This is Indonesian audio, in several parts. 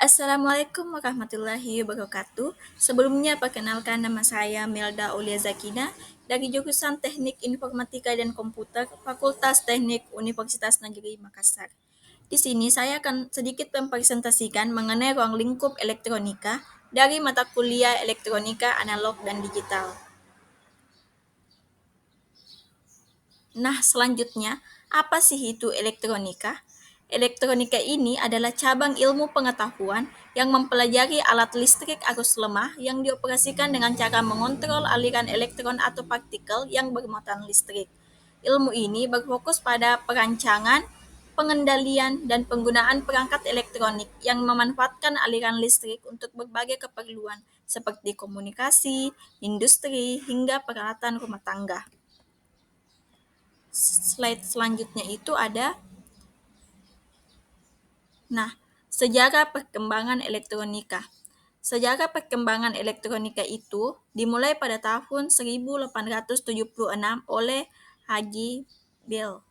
Assalamualaikum warahmatullahi wabarakatuh. Sebelumnya perkenalkan nama saya Melda Aulia Zakina dari jurusan Teknik Informatika dan Komputer Fakultas Teknik Universitas Negeri Makassar. Di sini saya akan sedikit mempresentasikan mengenai ruang lingkup elektronika dari mata kuliah elektronika analog dan digital. Nah, selanjutnya, apa sih itu elektronika? Elektronika ini adalah cabang ilmu pengetahuan yang mempelajari alat listrik arus lemah yang dioperasikan dengan cara mengontrol aliran elektron atau partikel yang bermuatan listrik. Ilmu ini berfokus pada perancangan, pengendalian, dan penggunaan perangkat elektronik yang memanfaatkan aliran listrik untuk berbagai keperluan seperti komunikasi, industri, hingga peralatan rumah tangga. Slide selanjutnya itu ada, nah, sejarah perkembangan elektronika. Sejarah perkembangan elektronika itu dimulai pada tahun 1876 oleh Haji Bell.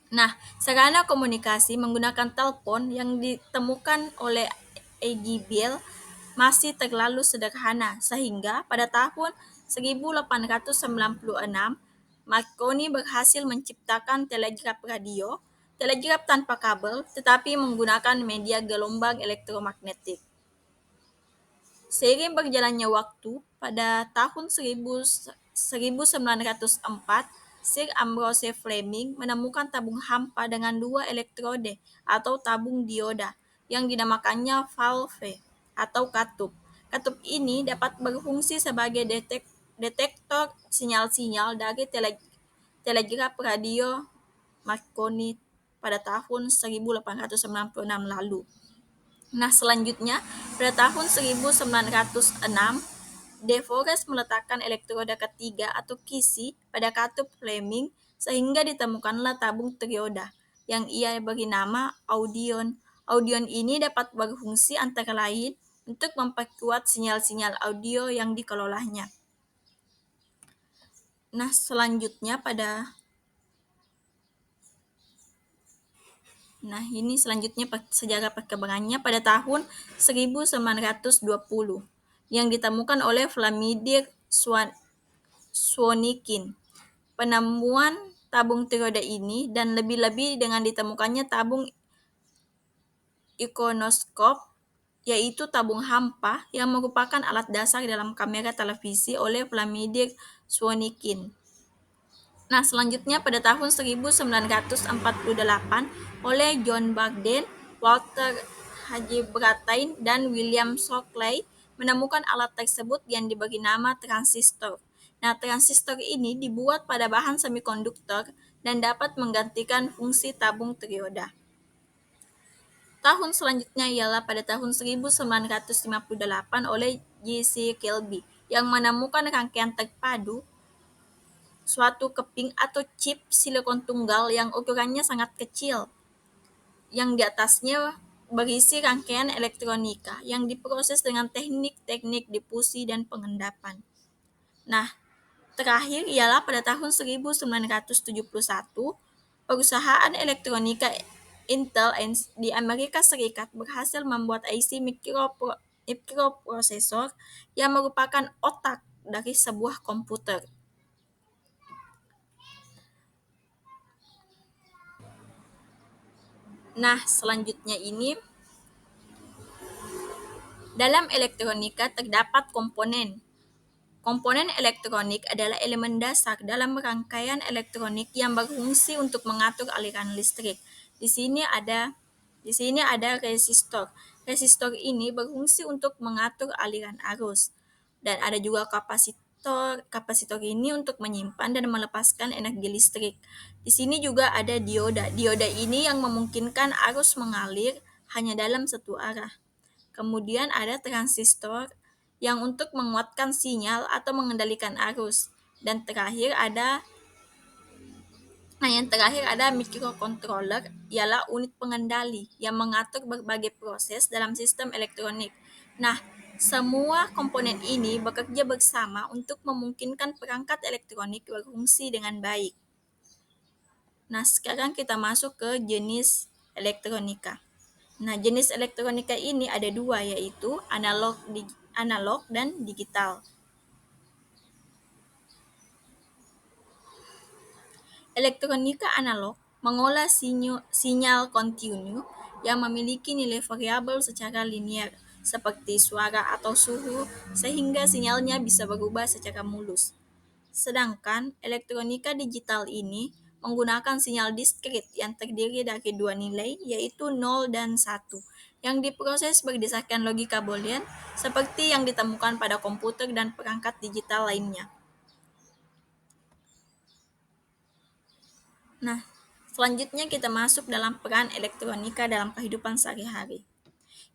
Nah, sarana komunikasi menggunakan telepon yang ditemukan oleh A.G. Bell masih terlalu sederhana, sehingga pada tahun 1896 Marconi berhasil menciptakan telegraf radio, telegraf tanpa kabel, tetapi menggunakan media gelombang elektromagnetik. Seiring berjalannya waktu, pada tahun 1904, Sir Ambrose Fleming menemukan tabung hampa dengan dua elektrode atau tabung dioda yang dinamakannya valve atau katup. Katup ini dapat berfungsi sebagai detektor sinyal-sinyal dari telegraf radio Marconi pada tahun 1896 lalu. Nah, selanjutnya, pada tahun 1906, De Forest meletakkan elektroda ketiga atau kisi pada katup Fleming sehingga ditemukanlah tabung trioda yang ia beri nama audion. Audion ini dapat berfungsi antara lain untuk memperkuat sinyal-sinyal audio yang dikelolanya. Nah, selanjutnya ini selanjutnya sejarah perkembangannya pada tahun 1920 yang ditemukan oleh Vladimir Swonikin. Penemuan tabung trioda ini dan lebih-lebih dengan ditemukannya tabung ikonoskop, yaitu tabung hampa yang merupakan alat dasar dalam kamera televisi oleh Vladimir Swonikin. Nah, selanjutnya pada tahun 1948 oleh John Bardeen, Walter Brattain, dan William Shockley menemukan alat tersebut yang diberi nama transistor. Nah, transistor ini dibuat pada bahan semikonduktor dan dapat menggantikan fungsi tabung trioda. Tahun selanjutnya ialah pada tahun 1958 oleh J.C. Kilby yang menemukan rangkaian terpadu suatu keping atau chip silikon tunggal yang ukurannya sangat kecil, yang di atasnya berisi rangkaian elektronika yang diproses dengan teknik-teknik difusi dan pengendapan. Nah, terakhir ialah pada tahun 1971, perusahaan elektronika Intel di Amerika Serikat berhasil membuat IC mikroprosesor yang merupakan otak dari sebuah komputer. Nah, selanjutnya ini, dalam elektronika terdapat komponen. Komponen elektronik adalah elemen dasar dalam rangkaian elektronik yang berfungsi untuk mengatur aliran listrik. Di sini ada resistor. Resistor ini berfungsi untuk mengatur aliran arus. Dan ada juga kapasitor. Kapasitor ini untuk menyimpan dan melepaskan energi listrik. Di sini juga ada dioda. Dioda ini yang memungkinkan arus mengalir hanya dalam satu arah. Kemudian ada transistor yang untuk menguatkan sinyal atau mengendalikan arus. Dan yang terakhir ada microcontroller, ialah unit pengendali yang mengatur berbagai proses dalam sistem elektronik. Nah, semua komponen ini bekerja bersama untuk memungkinkan perangkat elektronik berfungsi dengan baik. Nah, sekarang kita masuk ke jenis elektronika. Nah, jenis elektronika ini ada dua, yaitu analog dan digital. Elektronika analog mengolah sinyal kontinu yang memiliki nilai variabel secara linear, seperti suara atau suhu, sehingga sinyalnya bisa berubah secara mulus. Sedangkan elektronika digital ini menggunakan sinyal diskrit yang terdiri dari dua nilai, yaitu 0 dan 1, yang diproses berdasarkan logika Boolean seperti yang ditemukan pada komputer dan perangkat digital lainnya. Nah, selanjutnya kita masuk dalam peran elektronika dalam kehidupan sehari-hari.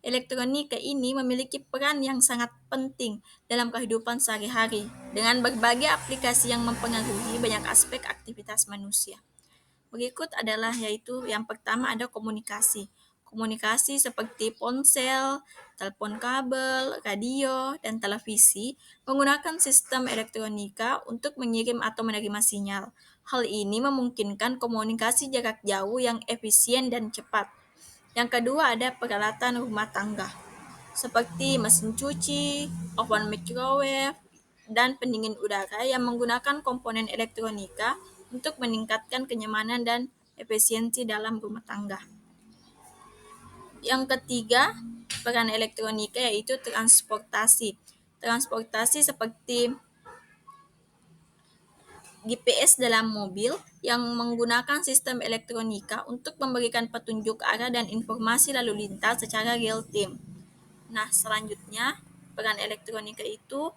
Elektronika ini memiliki peran yang sangat penting dalam kehidupan sehari-hari dengan berbagai aplikasi yang mempengaruhi banyak aspek aktivitas manusia. Berikut adalah yaitu yang pertama ada komunikasi. Komunikasi seperti ponsel, telepon kabel, radio, dan televisi menggunakan sistem elektronika untuk mengirim atau menerima sinyal. Hal ini memungkinkan komunikasi jarak jauh yang efisien dan cepat. Yang kedua ada peralatan rumah tangga, seperti mesin cuci, oven microwave, dan pendingin udara yang menggunakan komponen elektronika untuk meningkatkan kenyamanan dan efisiensi dalam rumah tangga. Yang ketiga, peran elektronika yaitu transportasi. Transportasi seperti GPS dalam mobil yang menggunakan sistem elektronika untuk memberikan petunjuk arah dan informasi lalu lintas secara real time. Nah, selanjutnya peran elektronika itu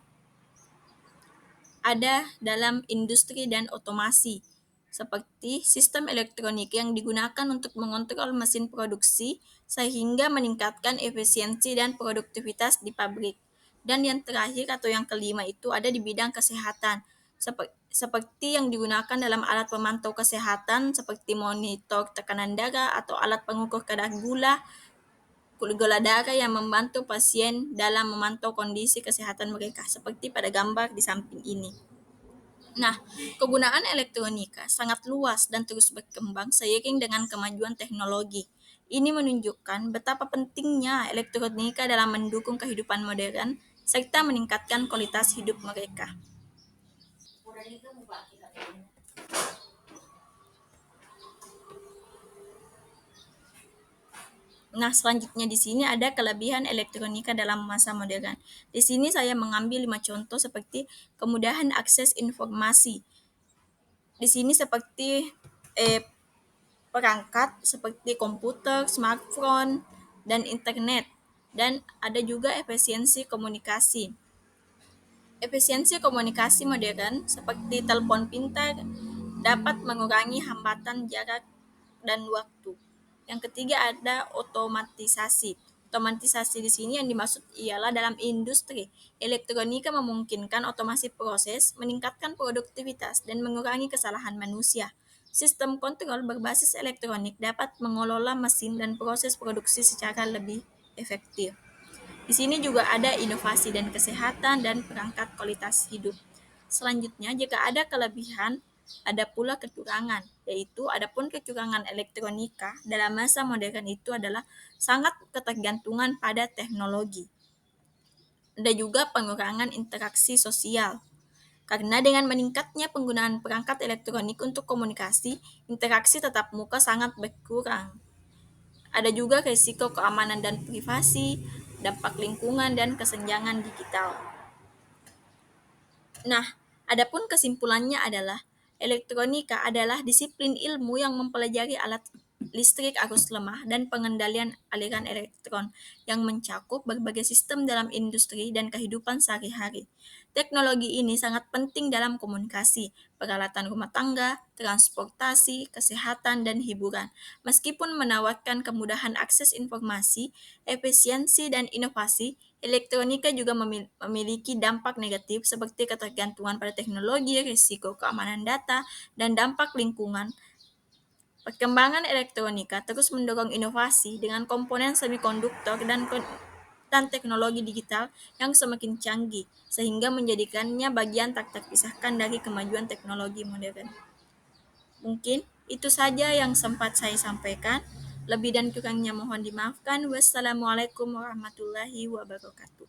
ada dalam industri dan otomasi, seperti sistem elektronik yang digunakan untuk mengontrol mesin produksi sehingga meningkatkan efisiensi dan produktivitas di pabrik. Dan yang terakhir atau yang kelima itu ada di bidang kesehatan, seperti yang digunakan dalam alat pemantau kesehatan seperti monitor tekanan darah atau alat pengukur kadar gula darah yang membantu pasien dalam memantau kondisi kesehatan mereka, seperti pada gambar di samping ini. Nah, kegunaan elektronika sangat luas dan terus berkembang seiring dengan kemajuan teknologi. Ini menunjukkan betapa pentingnya elektronika dalam mendukung kehidupan modern serta meningkatkan kualitas hidup mereka. Nah, selanjutnya di sini ada kelebihan elektronika dalam masa modern. Di sini saya mengambil 5 contoh seperti kemudahan akses informasi. Di sini seperti perangkat seperti komputer, smartphone, dan internet. Dan ada juga efisiensi komunikasi. Efisiensi komunikasi modern seperti telepon pintar dapat mengurangi hambatan jarak dan waktu. Yang ketiga ada otomatisasi. Otomatisasi di sini yang dimaksud ialah dalam industri. Elektronika memungkinkan otomasi proses, meningkatkan produktivitas, dan mengurangi kesalahan manusia. Sistem kontrol berbasis elektronik dapat mengelola mesin dan proses produksi secara lebih efektif. Di sini juga ada inovasi dan kesehatan dan perangkat kualitas hidup. Selanjutnya, jika ada kelebihan, ada pula kekurangan, yaitu adapun kekurangan elektronika dalam masa modern itu adalah sangat ketergantungan pada teknologi. Ada juga pengurangan interaksi sosial. Karena dengan meningkatnya penggunaan perangkat elektronik untuk komunikasi, interaksi tatap muka sangat berkurang. Ada juga risiko keamanan dan privasi, dampak lingkungan, dan kesenjangan digital. Nah, adapun kesimpulannya adalah elektronika adalah disiplin ilmu yang mempelajari alat listrik arus lemah dan pengendalian aliran elektron yang mencakup berbagai sistem dalam industri dan kehidupan sehari-hari. Teknologi ini sangat penting dalam komunikasi, peralatan rumah tangga, transportasi, kesehatan, dan hiburan. Meskipun menawarkan kemudahan akses informasi, efisiensi, dan inovasi, elektronika juga memiliki dampak negatif seperti ketergantungan pada teknologi, risiko keamanan data, dan dampak lingkungan. Perkembangan elektronika terus mendorong inovasi dengan komponen semikonduktor dan teknologi digital yang semakin canggih, sehingga menjadikannya bagian tak terpisahkan dari kemajuan teknologi modern. Mungkin itu saja yang sempat saya sampaikan. Lebih dan kurangnya mohon dimaafkan. Wassalamualaikum warahmatullahi wabarakatuh.